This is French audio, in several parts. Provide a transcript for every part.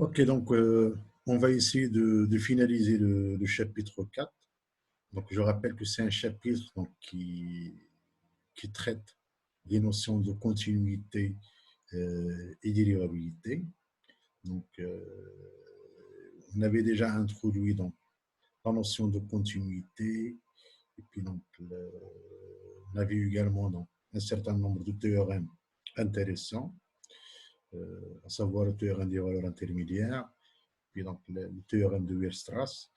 Ok, donc on va essayer de finaliser le chapitre 4. Donc je rappelle que c'est un chapitre donc, qui traite des notions de continuité et dérivabilité. Donc on avait déjà introduit donc, la notion de continuité et puis donc on avait eu également donc, un certain nombre de théorèmes intéressants, à savoir le théorème des valeurs intermédiaires, puis donc le théorème de Weierstrass.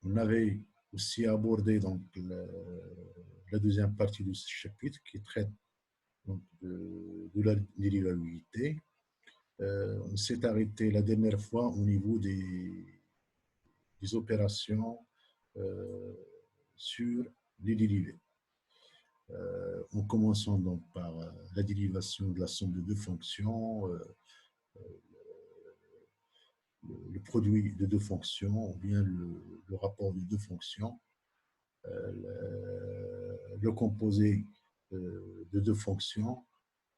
On avait aussi abordé donc, la deuxième partie de ce chapitre qui traite donc, de la dérivabilité. On s'est arrêté la dernière fois au niveau des opérations sur les dérivés. En commençant donc par la dérivation de la somme de deux fonctions, le produit de deux fonctions, ou bien le rapport de deux fonctions, le composé de deux fonctions,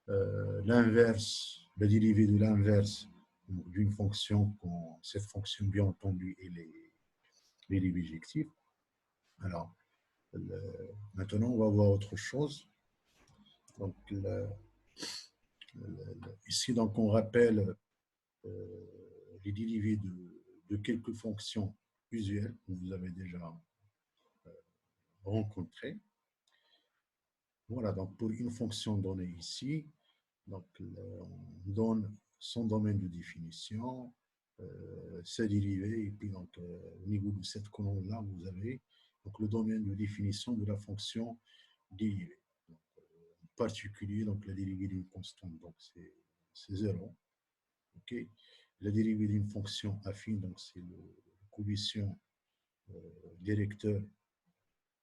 l'inverse, la dérivée de l'inverse d'une fonction quand cette fonction, bien entendu, est bijective. Alors, maintenant, on va voir autre chose. Donc, ici, donc, on rappelle les dérivés de quelques fonctions usuelles que vous avez déjà rencontrées. Voilà, donc pour une fonction donnée ici, donc on donne son domaine de définition, sa dérivée, et puis donc au niveau de cette colonne-là, vous avez donc, le domaine de définition de la fonction dérivée. Donc, en particulier, donc, la dérivée d'une constante, donc c'est 0. Okay. La dérivée d'une fonction affine, donc c'est le coefficient directeur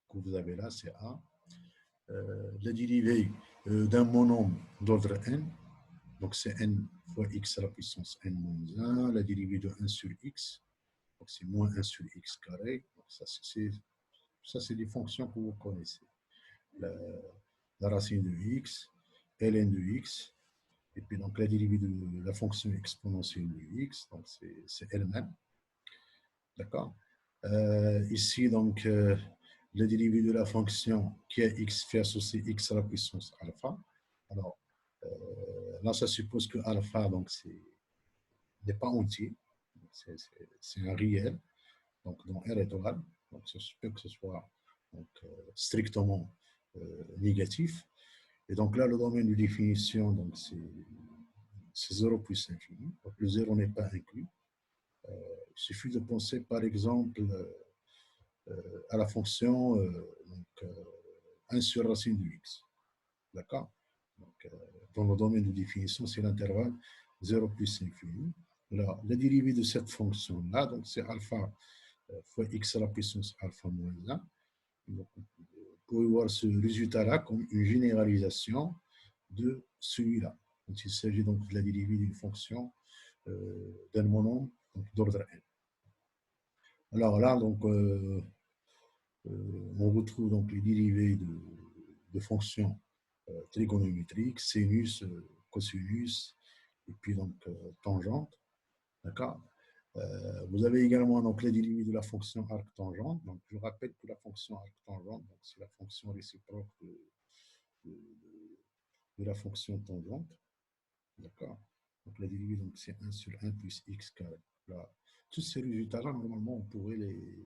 que vous avez là, c'est A. La dérivée d'un monombre d'ordre n, donc c'est n fois x à la puissance n moins 1, la dérivée de 1 sur x, donc c'est moins 1 sur x carré, donc ça c'est des fonctions que vous connaissez. La racine de x, ln de x, et puis donc la dérivée de la fonction exponentielle de x, donc c'est elle-même, d'accord. Ici donc la dérivée de la fonction qui est x fait associer x à la puissance alpha. Alors, là, ça suppose que alpha n'est pas entier, c'est un réel, donc dans R étoile, donc ça se peut que ce soit donc, strictement négatif. Et donc là, le domaine de définition, donc c'est 0 plus infini, donc le 0 n'est pas inclus. Il suffit de penser par exemple à la fonction donc, 1 sur racine de x. D'accord. Dans le domaine de définition, c'est l'intervalle 0 plus infini. Là, la dérivée de cette fonction-là, donc c'est alpha fois x à la puissance alpha moins 1. Donc, vous pouvez voir ce résultat-là comme une généralisation de celui-là. Donc, il s'agit donc de la dérivée d'une fonction d'un monombre d'ordre n. Alors là, donc, on retrouve donc les dérivés de fonctions trigonométriques, sinus, cosinus, et puis donc tangente. D'accord. Vous avez également donc les dérivés de la fonction arc-tangente. Donc, je rappelle que la fonction arc-tangente, c'est la fonction réciproque de, de la fonction tangente. D'accord. Donc, la dérivée, c'est 1 sur 1 plus x carré. Là, tous ces résultats-là, normalement, on pourrait les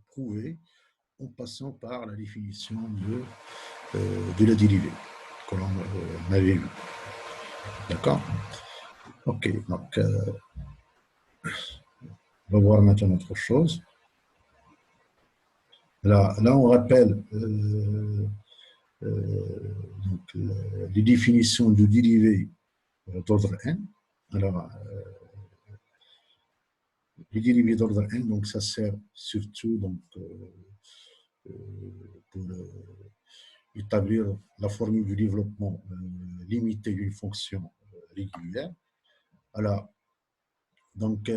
prouver en passant par la définition de la dérivée que l'on avait vue. D'accord. Ok, donc on va voir maintenant autre chose. Là on rappelle donc, les définitions de dérivées d'ordre n. Alors, les dérivées d'ordre n, donc ça sert surtout donc, pour établir la formule du développement limité d'une fonction régulière. Alors, donc,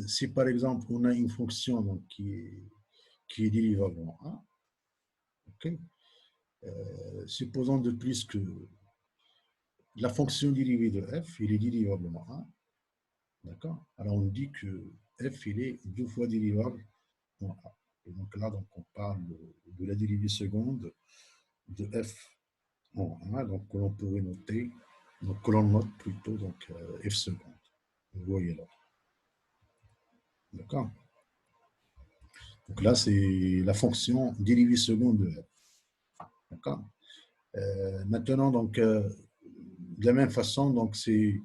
si par exemple on a une fonction donc, qui est dérivable en A, okay, supposons de plus que la fonction dérivée de f, il est dérivable en A, D'accord? Alors, on dit que f, il est 2 fois dérivable en A. Et donc là, donc, on parle de la dérivée seconde de f en A, donc que l'on pourrait noter, donc que l'on note plutôt donc, f seconde. Vous voyez là. D'accord? Donc là, c'est la fonction dérivée seconde de f. D'accord? Maintenant, donc, de la même façon, donc c'est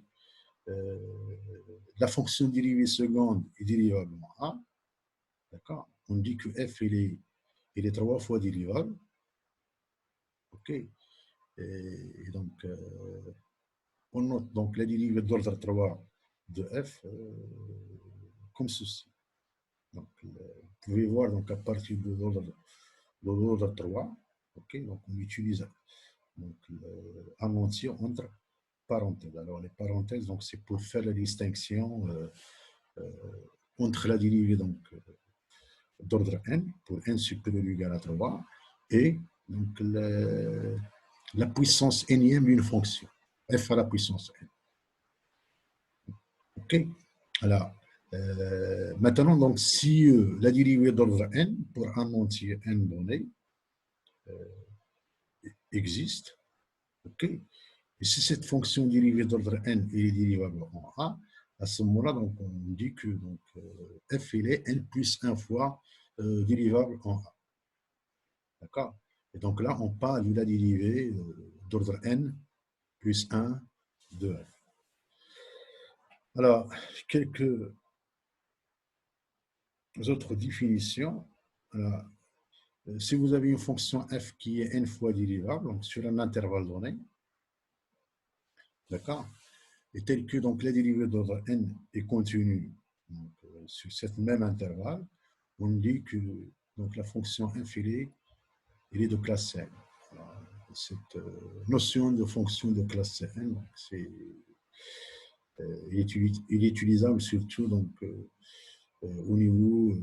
la fonction dérivée seconde est dérivable en A. D'accord? On dit que f il est 3 fois dérivable. OK? Et donc, on note donc la dérivée d'ordre 3 de f comme ceci. Donc, vous pouvez voir donc, à partir de l'ordre 3, OK? Donc, on utilise donc, un entier entre parenthèses. Alors, les parenthèses, donc, c'est pour faire la distinction entre la dérivée donc, d'ordre n, pour n supérieur ou égal à 3, et donc, la puissance nème d'une fonction, f à la puissance n. OK? Alors, maintenant, donc, si la dérivée d'ordre n pour un entier n donné existe, OK? Et si cette fonction dérivée d'ordre n est dérivable en A, à ce moment-là, donc, on dit que donc, f il est n plus 1 fois dérivable en A. D'accord? Et donc là, on parle de la dérivée d'ordre n plus 1 de f. Alors, quelques autres définitions. Alors, si vous avez une fonction f qui est n fois dérivable, donc sur un intervalle donné, d'accord, et tel que donc, la dérivée d'ordre n est contenue donc, sur ce même intervalle, on dit que donc, la fonction f elle est de classe n. Alors, cette notion de fonction de classe n, il est utilisable surtout donc, au niveau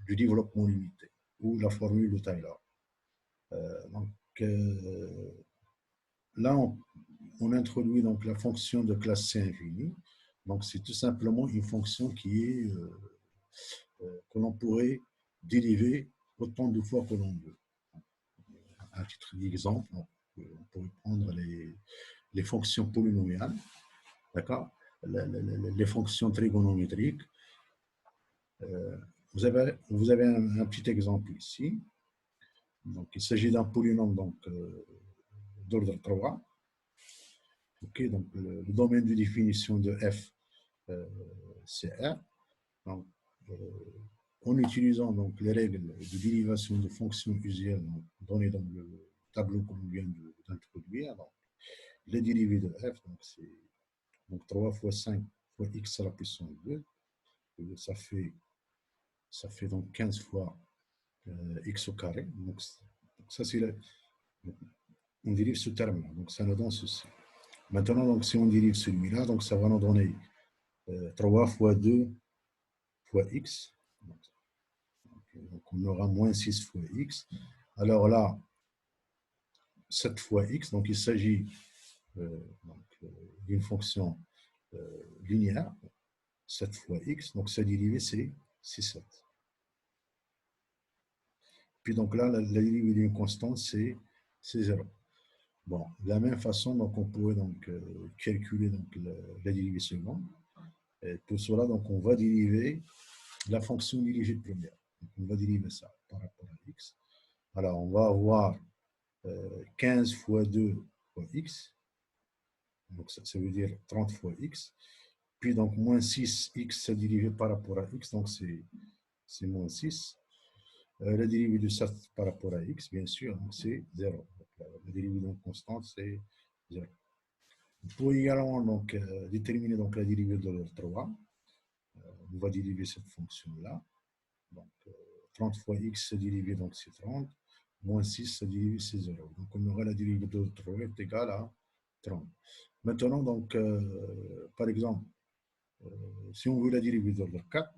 du développement limité ou la formule de Taylor. Donc, là, on introduit donc la fonction de classe C infinie. Donc, c'est tout simplement une fonction qui est que l'on pourrait dériver autant de fois que l'on veut. À titre d'exemple, on pourrait prendre les fonctions polynomiales, d'accord, les fonctions trigonométriques. Vous avez un petit exemple ici. Donc, il s'agit d'un polynôme d'ordre 3. Okay, donc, le domaine de définition de f, c'est R. Donc, en utilisant donc, les règles de dérivation de fonctions usuelles données dans le tableau que l'on vient d'introduire, les dérivées de f, c'est donc 3 fois 5 fois x à la puissance 2, ça fait donc 15 fois x au carré. Donc, ça, c'est on dérive ce terme-là, donc ça nous donne ceci. Maintenant, donc, si on dérive celui-là, donc ça va nous donner 3 fois 2 fois x. Donc, on aura moins 6 fois x. Alors là, 7 fois x, donc il s'agit d'une fonction linéaire, 7 fois x, donc sa dérivée c'est 7. Puis donc là, la dérivée d'une constante c'est 0. Bon, de la même façon, donc on pourrait donc calculer donc la dérivée seconde. Et pour cela, donc on va dériver la fonction dirigée de première. Donc, on va dériver ça par rapport à x. Alors, on va avoir 15 fois 2 fois x. Donc, ça veut dire 30 fois x. Puis, donc, moins 6x, c'est dérivé par rapport à x. Donc, c'est moins 6. La dérivée de ça par rapport à x, bien sûr, donc c'est 0. Donc, la dérivée donc constante, c'est 0. On peut également donc, déterminer donc, la dérivée de l'ordre 3. On va dériver cette fonction-là. Donc, 30 fois x, c'est dérivé, donc c'est 30. Moins 6, c'est dérivé, c'est 0. Donc, on aura la dérivée de l'ordre 3 est égale à 30. Maintenant, donc, par exemple, si on veut la dérivée d'ordre 4,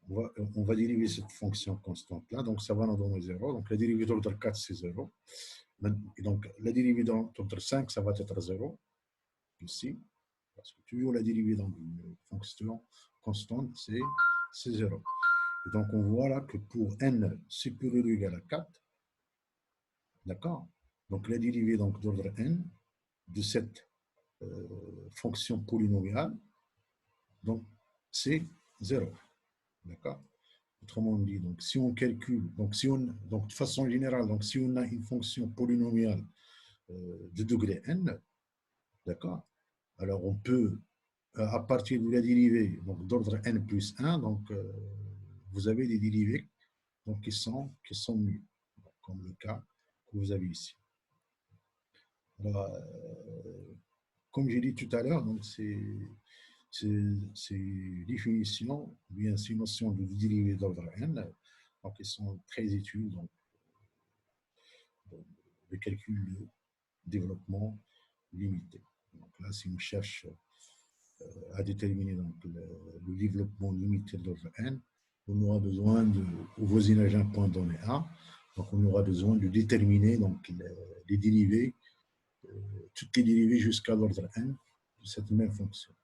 on va dériver cette fonction constante-là. Donc, ça va nous donner 0. Donc, la dérivée d'ordre 4, c'est 0. Et donc, la dérivée d'ordre 5, ça va être 0 ici. Parce que toujours la dérivée dans une fonction constante, c'est 0. Et donc, on voit là que pour n supérieur ou égal à 4, d'accord? Donc, la dérivée d'ordre n de cette fonction polynomiale, donc, c'est 0. D'accord? Autrement dit, donc, si on calcule, donc, de façon générale, donc, si on a une fonction polynomiale de degré n, d'accord? Alors, on peut, à partir de la dérivée d'ordre n plus 1, donc, vous avez des dérivés donc, qui sont nuls, comme le cas que vous avez ici. Alors, comme j'ai dit tout à l'heure, donc ces définitions, bien ces notions de dérivée d'ordre n, donc elles sont très utiles dans le calcul de développement limité. Donc là, si on cherche à déterminer donc, le développement limité d'ordre n, on aura besoin de, au voisinage d'un point donné A, donc on aura besoin de déterminer donc, les dérivées, toutes les dérivées jusqu'à l'ordre n de cette même fonction.